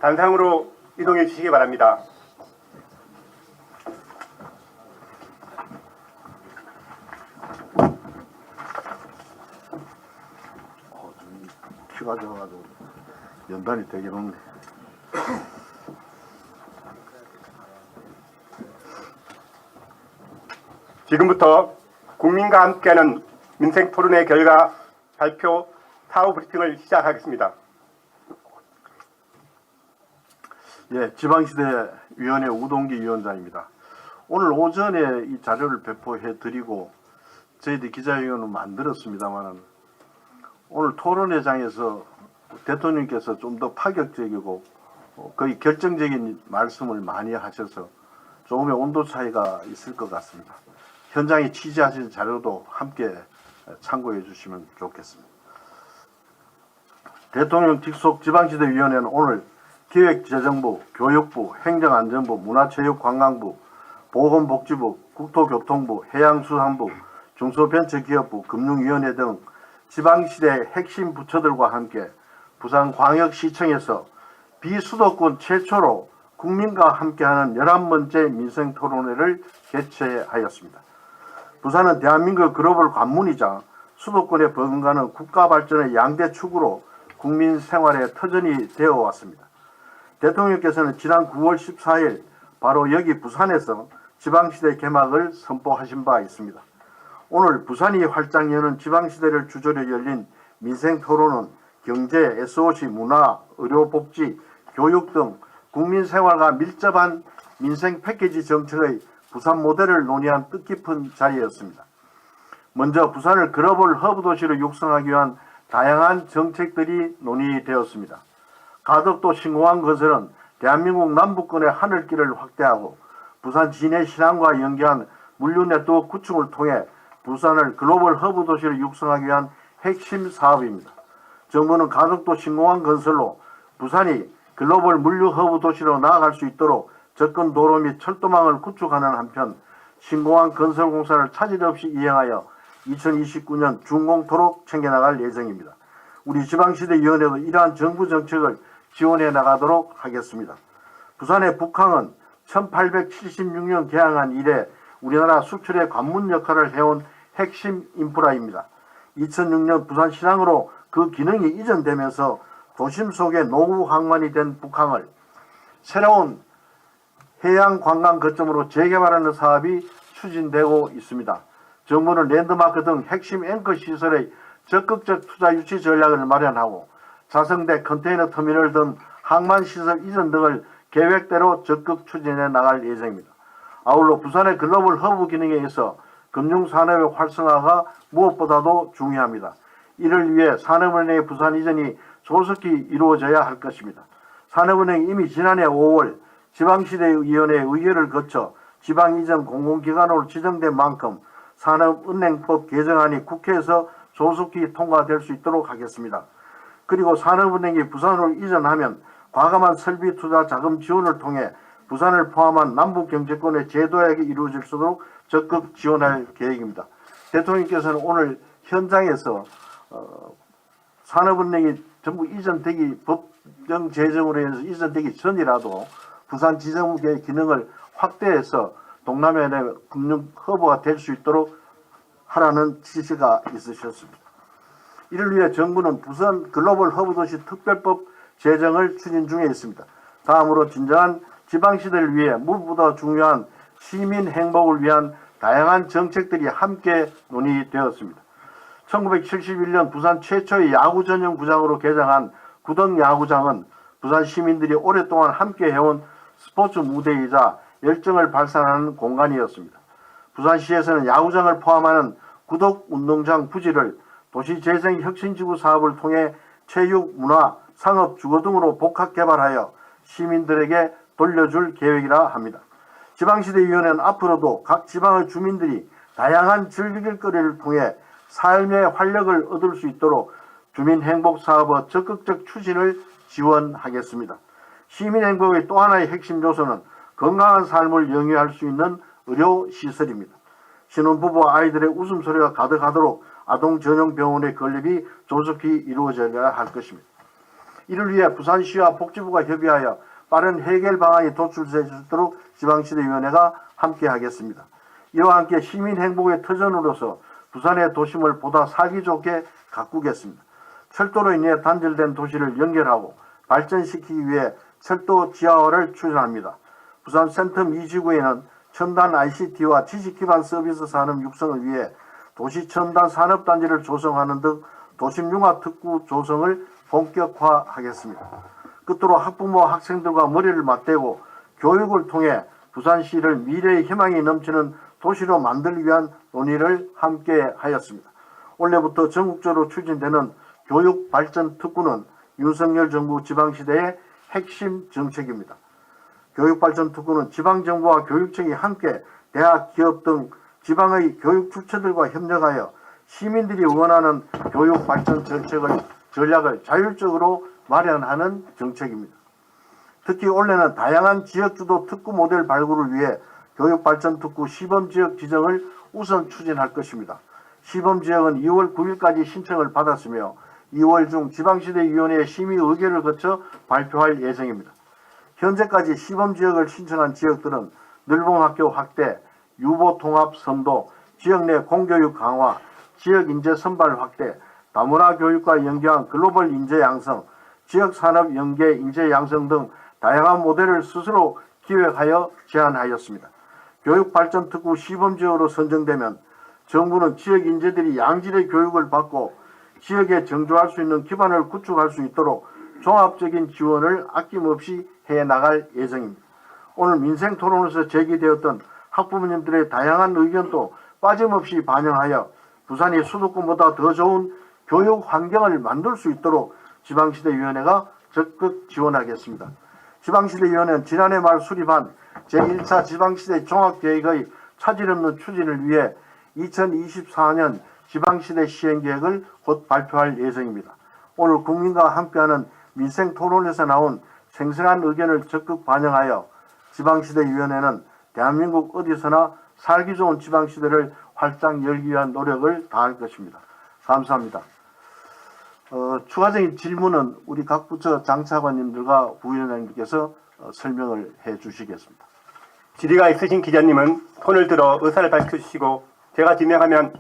단상으로 이동해 주시기 바랍니다. 키가 적어가지고 연단이 되게 높네. 지금부터 국민과 함께하는 민생토론의 결과 발표 타우 브리핑을 시작하겠습니다. 예, 지방시대위원회 우동기 위원장입니다. 오늘 오전에 이 자료를 배포해 드리고 저희들 기자회견을 만들었습니다만 오늘 토론회장에서 대통령께서 좀 더 파격적이고 거의 결정적인 말씀을 많이 하셔서 조금의 온도 차이가 있을 것 같습니다. 현장에 취재하신 자료도 함께 참고해 주시면 좋겠습니다. 대통령 직속 지방시대위원회는 오늘 기획재정부, 교육부, 행정안전부, 문화체육관광부, 보건복지부, 국토교통부, 해양수산부, 중소벤처기업부, 금융위원회 등 지방시대의 핵심 부처들과 함께 부산광역시청에서 비수도권 최초로 국민과 함께하는 11번째 민생토론회를 개최하였습니다. 부산은 대한민국 글로벌 관문이자 수도권에 버금가는 국가발전의 양대 축으로 국민 생활의 터전이 되어 왔습니다. 대통령께서는 지난 9월 14일 바로 여기 부산에서 지방시대 개막을 선포하신 바 있습니다. 오늘 부산이 활짝 여는 지방시대를 주저려 열린 민생토론은 경제, SOC, 문화, 의료복지, 교육 등 국민생활과 밀접한 민생 패키지 정책의 부산 모델을 논의한 뜻깊은 자리였습니다. 먼저 부산을 글로벌 허브 도시로 육성하기 위한 다양한 정책들이 논의되었습니다. 가덕도 신공항 건설은 대한민국 남부권의 하늘길을 확대하고 부산 진해 신항과 연계한 물류 네트워크 구축을 통해 부산을 글로벌 허브 도시로 육성하기 위한 핵심 사업입니다. 정부는 가덕도 신공항 건설로 부산이 글로벌 물류 허브 도시로 나아갈 수 있도록 접근 도로 및 철도망을 구축하는 한편 신공항 건설 공사를 차질 없이 이행하여 2029년 준공토록 챙겨나갈 예정입니다. 우리 지방시대위원회도 이러한 정부 정책을 지원해 나가도록 하겠습니다. 부산의 북항은 1876년 개항한 이래 우리나라 수출의 관문 역할을 해온 핵심 인프라입니다. 2006년 부산시장으로 그 기능이 이전되면서 도심 속의 노후 항만이 된 북항을 새로운 해양 관광 거점으로 재개발하는 사업이 추진되고 있습니다. 정부는 랜드마크 등 핵심 앵커 시설의 적극적 투자 유치 전략을 마련하고 자성대 컨테이너 터미널 등 항만시설 이전 등을 계획대로 적극 추진해 나갈 예정입니다. 아울러 부산의 글로벌 허브 기능에 있어 금융산업의 활성화가 무엇보다도 중요합니다. 이를 위해 산업은행의 부산 이전이 조속히 이루어져야 할 것입니다. 산업은행이 이미 지난해 5월 지방시대위원회의 의결을 거쳐 지방이전 공공기관으로 지정된 만큼 산업은행법 개정안이 국회에서 조속히 통과될 수 있도록 하겠습니다. 그리고 산업은행이 부산으로 이전하면 과감한 설비 투자 자금 지원을 통해 부산을 포함한 남북경제권의 재도약이 이루어질 수 있도록 적극 지원할 계획입니다. 대통령께서는 오늘 현장에서 산업은행이 전부 이전되기 법정 제정으로 해서 이전되기 전이라도 부산 지정국의 기능을 확대해서 동남아의 금융 허브가 될 수 있도록 하라는 지시가 있으셨습니다. 이를 위해 정부는 부산 글로벌 허브도시 특별법 제정을 추진 중에 있습니다. 다음으로 진정한 지방시대를 위해 무엇보다 중요한 시민 행복을 위한 다양한 정책들이 함께 논의되었습니다. 1971년 부산 최초의 야구 전용 구장으로 개장한 구덕야구장은 부산 시민들이 오랫동안 함께 해온 스포츠 무대이자 열정을 발산하는 공간이었습니다. 부산시에서는 야구장을 포함하는 구덕운동장 부지를 도시재생혁신지구 사업을 통해 체육, 문화, 상업, 주거 등으로 복합 개발하여 시민들에게 돌려줄 계획이라 합니다. 지방시대위원회는 앞으로도 각 지방의 주민들이 다양한 즐길거리를 통해 삶의 활력을 얻을 수 있도록 주민행복사업의 적극적 추진을 지원하겠습니다. 시민행복의 또 하나의 핵심 요소는 건강한 삶을 영위할 수 있는 의료시설입니다. 신혼부부와 아이들의 웃음소리가 가득하도록 아동 전용 병원의 건립이 조속히 이루어져야 할 것입니다. 이를 위해 부산시와 복지부가 협의하여 빠른 해결 방안이 도출될 수 있도록 지방시대위원회가 함께하겠습니다. 이와 함께 시민 행복의 터전으로서 부산의 도심을 보다 살기 좋게 가꾸겠습니다. 철도로 인해 단절된 도시를 연결하고 발전시키기 위해 철도 지하화를 추진합니다. 부산 센텀 2지구에는 첨단 ICT와 지식기반 서비스 산업 육성을 위해 도시 첨단 산업단지를 조성하는 등 도심융합 특구 조성을 본격화하겠습니다. 끝으로 학부모와 학생들과 머리를 맞대고 교육을 통해 부산시를 미래의 희망이 넘치는 도시로 만들기 위한 논의를 함께 하였습니다. 올해부터 전국적으로 추진되는 교육발전특구는 윤석열 정부 지방시대의 핵심 정책입니다. 교육발전특구는 지방정부와 교육청이 함께 대학, 기업 등 지방의 교육 주체들과 협력하여 시민들이 원하는 교육발전 전략을 자율적으로 마련하는 정책입니다. 특히 올해는 다양한 지역주도 특구 모델 발굴을 위해 교육발전특구 시범지역 지정을 우선 추진할 것입니다. 시범지역은 2월 9일까지 신청을 받았으며 2월 중 지방시대위원회 심의 의결을 거쳐 발표할 예정입니다. 현재까지 시범지역을 신청한 지역들은 늘봉학교 확대, 유보통합 선도, 지역 내 공교육 강화, 지역인재 선발 확대, 다문화 교육과 연계한 글로벌 인재 양성, 지역산업 연계 인재 양성 등 다양한 모델을 스스로 기획하여 제안하였습니다. 교육발전특구 시범지역으로 선정되면 정부는 지역 인재들이 양질의 교육을 받고 지역에 정조할 수 있는 기반을 구축할 수 있도록 종합적인 지원을 아낌없이 해나갈 예정입니다. 오늘 민생토론에서 제기되었던 학부모님들의 다양한 의견도 빠짐없이 반영하여 부산이 수도권보다 더 좋은 교육 환경을 만들 수 있도록 지방시대위원회가 적극 지원하겠습니다. 지방시대위원회는 지난해 말 수립한 제1차 지방시대 종합계획의 차질 없는 추진을 위해 2024년 지방시대 시행계획을 곧 발표할 예정입니다. 오늘 국민과 함께하는 민생토론에서 나온 생생한 의견을 적극 반영하여 지방시대위원회는 대한민국 어디서나 살기 좋은 지방시대를 활짝 열기 위한 노력을 다할 것입니다. 감사합니다. 추가적인 질문은 우리 각 부처 장차관님들과 부위원장님께서 설명을 해 주시겠습니다. 질의가 있으신 기자님은 손을 들어 의사를 밝혀주시고 제가 지명하면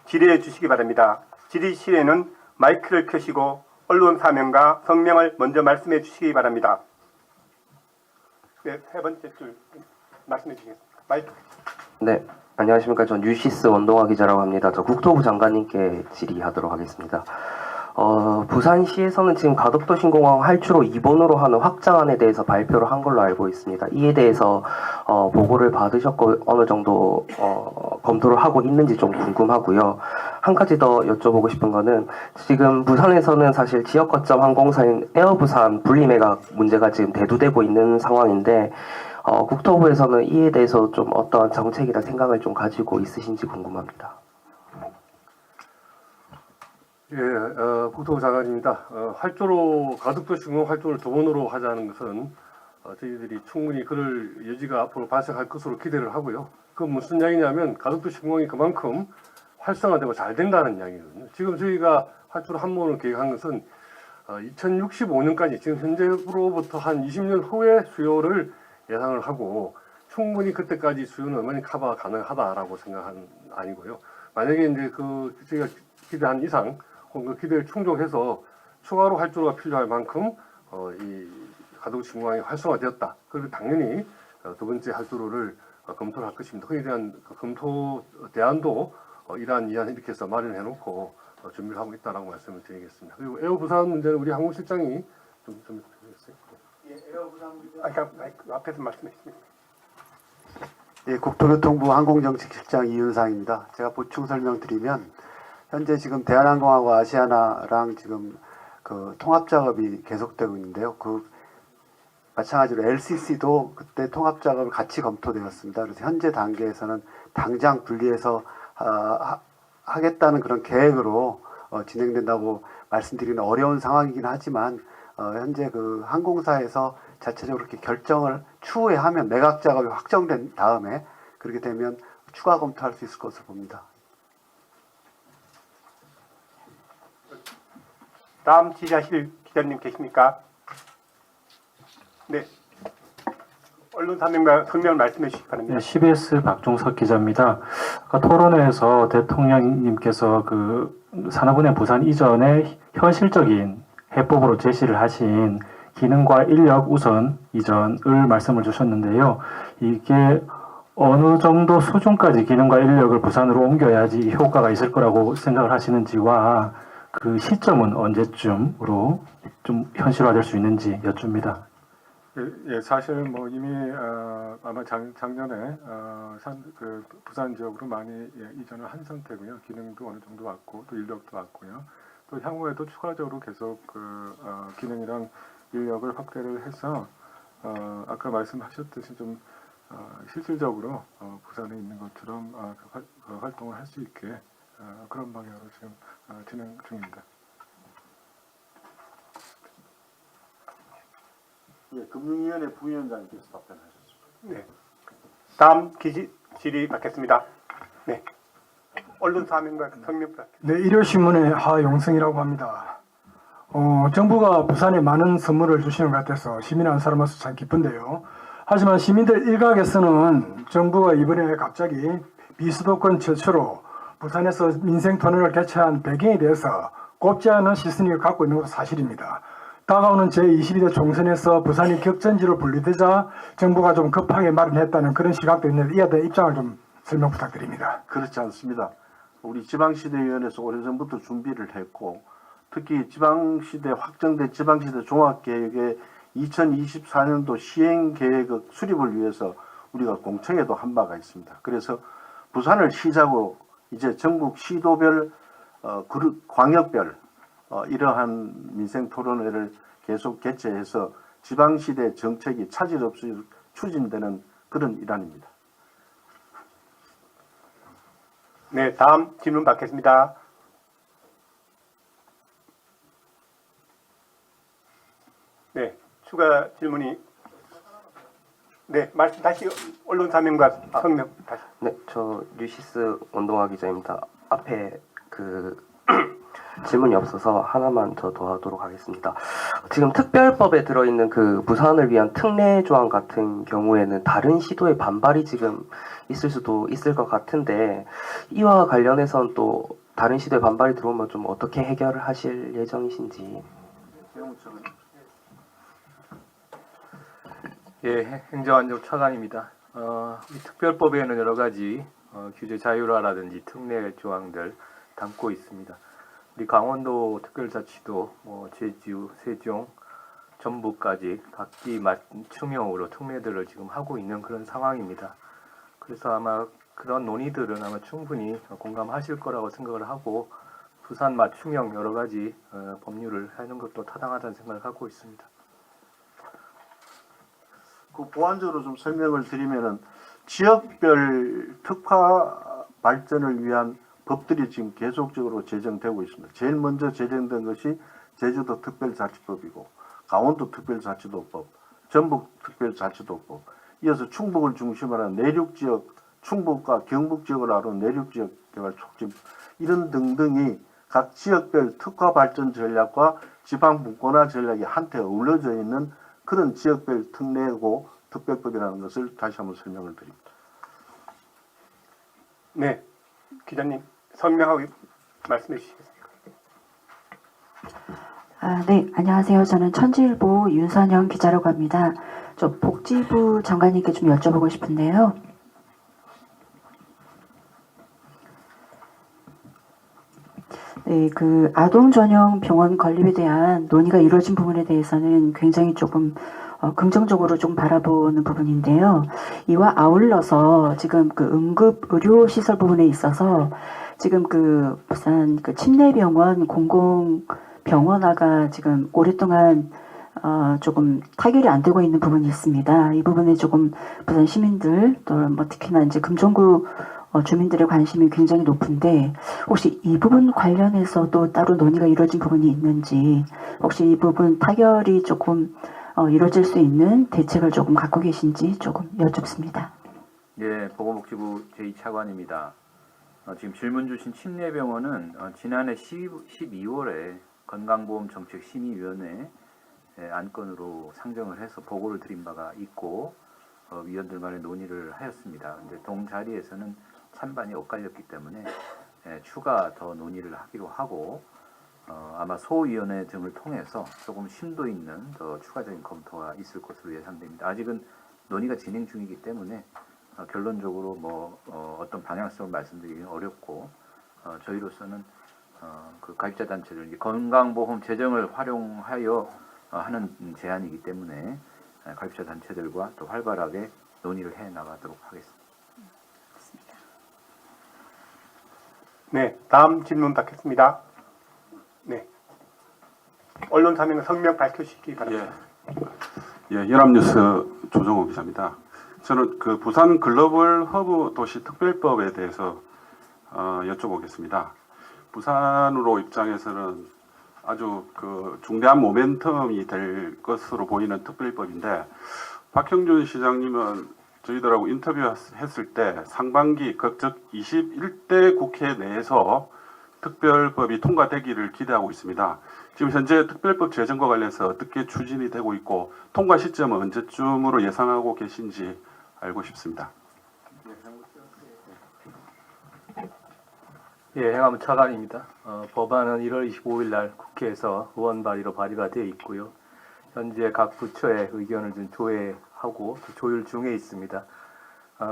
질의해 주시기 바랍니다. 질의 시에는 마이크를 켜시고 언론 사명과 성명을 먼저 말씀해 주시기 바랍니다. 네, 세 번째 줄 말씀해 주시겠습니다. 마이크. 네, 안녕하십니까. 전 뉴시스 원동아 기자라고 합니다. 저 국토부 장관님께 질의하도록 하겠습니다. 부산시에서는 지금 가덕도심공항 활주로 2번으로 하는 확장안에 대해서 발표를 한 걸로 알고 있습니다. 이에 대해서 보고를 받으셨고 어느 정도 검토를 하고 있는지 좀 궁금하고요. 한 가지 더 여쭤보고 싶은 거는 지금 부산에서는 사실 지역 거점 항공사인 에어부산 분리매각 문제가 지금 대두되고 있는 상황인데 국토부에서는 이에 대해서 좀 어떠한 정책이나 생각을 좀 가지고 있으신지 궁금합니다. 예, 국토부 장관입니다. 활주로, 가덕도심공항 활주로를 두 번으로 하자는 것은 저희들이 충분히 그럴 여지가 앞으로 발생할 것으로 기대를 하고요. 그건 무슨 이야기냐면 가덕도심공항이 그만큼 활성화되고 잘 된다는 이야기거든요. 지금 저희가 활주로 한 번을 계획한 것은 2065년까지 지금 현재로부터 한 20년 후의 수요를 예상을 하고 충분히 그때까지 수요는 얼마나 커버 가능하다라고 생각하는 아니고요. 만약에 이제 저희가 기대한 이상 그 기대를 충족해서 추가로 활주로가 필요할 만큼 이 가덕도심공항이 활성화되었다. 그리고 당연히 두 번째 활주로를 검토를 할 것입니다. 그에 대한 검토 대안도 이러한 이렇게 해서 마련해 놓고 준비를 하고 있다라고 말씀을 드리겠습니다. 그리고 에어부산 문제는 우리 항공실장이 좀 해주세요. 예, 에어부산 문제. 아까 마이크 앞에서 말씀해 주십니다. 예, 국토교통부 항공정책실장 이윤상입니다. 제가 보충 설명드리면 현재 지금 대한항공하고 아시아나랑 지금 그 통합 작업이 계속되고 있는데요. 마찬가지로 LCC도 그때 통합 작업을 같이 검토되었습니다. 그래서 현재 단계에서는 당장 분리해서 하겠다는 그런 계획으로 진행된다고 말씀드리는 어려운 상황이긴 하지만 현재 그 항공사에서 자체적으로 이렇게 결정을 추후에 하면 매각 작업이 확정된 다음에 그렇게 되면 추가 검토할 수 있을 것으로 봅니다. 다음 질의하실 기자님 계십니까? 네. 언론 사명과 성명을 말씀해 주시기 바랍니다. 네, CBS 박종석 기자입니다. 아까 토론회에서 대통령님께서 그 산업은행 부산 이전에 현실적인 해법으로 제시를 하신 기능과 인력 우선 이전을 말씀을 주셨는데요. 이게 어느 정도 수준까지 기능과 인력을 부산으로 옮겨야지 효과가 있을 거라고 생각을 하시는지와 그 시점은 언제쯤으로 좀 현실화될 수 있는지 여쭙니다. 예, 사실 뭐 이미 아마 작년에 그 부산 지역으로 많이 이전을 한 상태고요. 기능도 어느 정도 왔고 또 인력도 왔고요. 또 향후에도 추가적으로 계속 기능이랑 인력을 확대를 해서 아까 말씀하셨듯이 좀 실질적으로 부산에 있는 것처럼 그 활동을 할 수 있게 그런 방향으로 지금 진행 중입니다. 예, 금융위원회 부위원장님께서 답변하셨습니다. 네. 다음 질의 받겠습니다. 네. 언론 사명과 성명 부탁드립니다. 네, 일요신문의 하용승이라고 합니다. 정부가 부산에 많은 선물을 주시는 것 같아서 시민 한 사람으로서 참 기쁜데요. 하지만 시민들 일각에서는 정부가 이번에 갑자기 비수도권 최초로 부산에서 민생 터널을 개최한 배경에 대해서 곱지 않은 시선을 갖고 있는 것도 사실입니다. 다가오는 제22대 총선에서 부산이 격전지로 분리되자 정부가 좀 급하게 마련했다는 그런 시각도 있는데 이에 대한 입장을 좀 설명 부탁드립니다. 그렇지 않습니다. 우리 지방시대위원회에서 오래전부터 준비를 했고 특히 지방시대 확정된 지방시대 종합계획의 2024년도 시행계획 수립을 위해서 우리가 공청회도 한 바가 있습니다. 그래서 부산을 시작으로 이제 전국 시도별, 광역별 이러한 민생토론회를 계속 개최해서 지방시대 정책이 차질 없이 추진되는 그런 일환입니다. 네, 다음 질문 받겠습니다. 네, 추가 질문이 네, 말씀 다시 언론 사명과 성명 다시. 네, 저 뉴시스 원동아 기자입니다. 앞에 그 질문이 없어서 하나만 더 하도록 하겠습니다. 지금 특별법에 들어있는 그 부산을 위한 특례 조항 같은 경우에는 다른 시도의 반발이 지금 있을 수도 있을 것 같은데 이와 관련해서는 또 다른 시도의 반발이 들어오면 좀 어떻게 해결을 하실 예정이신지. 예, 행정안전 차관입니다. 이 특별법에는 여러 가지 규제 자율화라든지 특례 조항들 담고 있습니다. 우리 강원도 특별자치도, 제주, 세종, 전북까지 각기 맞춤형으로 특례들을 지금 하고 있는 그런 상황입니다. 그래서 아마 그런 논의들은 아마 충분히 공감하실 거라고 생각을 하고 부산 맞춤형 여러 가지 법률을 하는 것도 타당하다는 생각을 갖고 있습니다. 그 보완적으로 좀 설명을 드리면은 지역별 특화 발전을 위한 법들이 지금 계속적으로 제정되고 있습니다. 제일 먼저 제정된 것이 제주도 특별자치법이고 강원도 특별자치도법, 전북 특별자치도법, 이어서 충북을 중심으로 한 내륙지역, 충북과 경북지역을 아우르는 내륙지역 개발 촉진 이런 등등이 각 지역별 특화 발전 전략과 지방 분권화 전략이 한테 어우러져 있는 그런 지역별 특례고 특별법이라는 것을 다시 한번 설명을 드립니다. 네, 기자님 성명하고 말씀해 주시겠습니까? 네, 안녕하세요. 저는 천지일보 윤선영 기자라고 합니다. 저 복지부 장관님께 좀 여쭤보고 싶은데요. 네, 그 아동 전용 병원 건립에 대한 논의가 이루어진 부분에 대해서는 굉장히 조금 긍정적으로 좀 바라보는 부분인데요. 이와 아울러서 지금 그 응급 의료 시설 부분에 있어서 지금 그 부산 그 침례병원 공공 병원화가 지금 오랫동안 조금 타결이 안 되고 있는 부분이 있습니다. 이 부분에 조금 부산 시민들 또 뭐 특히나 이제 금종구 주민들의 관심이 굉장히 높은데 혹시 이 부분 관련해서도 따로 논의가 이루어진 부분이 있는지 혹시 이 부분 타결이 조금 이루어질 수 있는 대책을 조금 갖고 계신지 조금 여쭙습니다. 예, 보건복지부 제2차관입니다. 지금 질문 주신 침례병원은 지난해 12월에 건강보험정책심의위원회 안건으로 상정을 해서 보고를 드린 바가 있고 위원들 간에 논의를 하였습니다. 근데 동자리에서는 찬반이 엇갈렸기 때문에 추가 더 논의를 하기로 하고 아마 소위원회 등을 통해서 조금 심도 있는 더 추가적인 검토가 있을 것으로 예상됩니다. 아직은 논의가 진행 중이기 때문에 결론적으로 어떤 방향성을 말씀드리기는 어렵고 저희로서는 그 가입자 단체들 건강보험 재정을 활용하여 하는 제안이기 때문에 가입자 단체들과 또 활발하게 논의를 해 나가도록 하겠습니다. 네, 다음 질문 받겠습니다. 네. 언론 사명 성명 밝혀주시기 바랍니다. 예, 연합뉴스 조정호 기자입니다. 저는 그 부산 글로벌 허브 도시 특별법에 대해서 여쭤보겠습니다. 부산으로 입장에서는 아주 그 중대한 모멘텀이 될 것으로 보이는 특별법인데 박형준 시장님은 저희들하고 인터뷰했을 때 상반기 즉 21대 국회 내에서 특별법이 통과되기를 기대하고 있습니다. 지금 현재 특별법 제정과 관련해서 어떻게 추진이 되고 있고 통과 시점은 언제쯤으로 예상하고 계신지 알고 싶습니다. 예, 행안부 차관입니다. 법안은 1월 25일 날 국회에서 의원 발의로 발의가 되어 있고요. 현재 각 부처의 의견을 좀 조회하고 조율 중에 있습니다.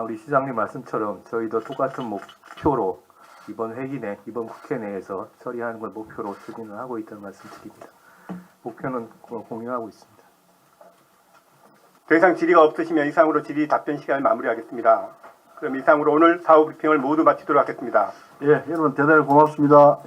우리 시장님 말씀처럼 저희도 똑같은 목표로 이번 회기 내, 이번 국회 내에서 처리하는 걸 목표로 추진을 하고 있다는 말씀드립니다. 목표는 공유하고 있습니다. 더 이상 질의가 없으시면 이상으로 질의 답변 시간을 마무리하겠습니다. 그럼 이상으로 오늘 사후 브리핑을 모두 마치도록 하겠습니다. 예, 여러분 대단히 고맙습니다.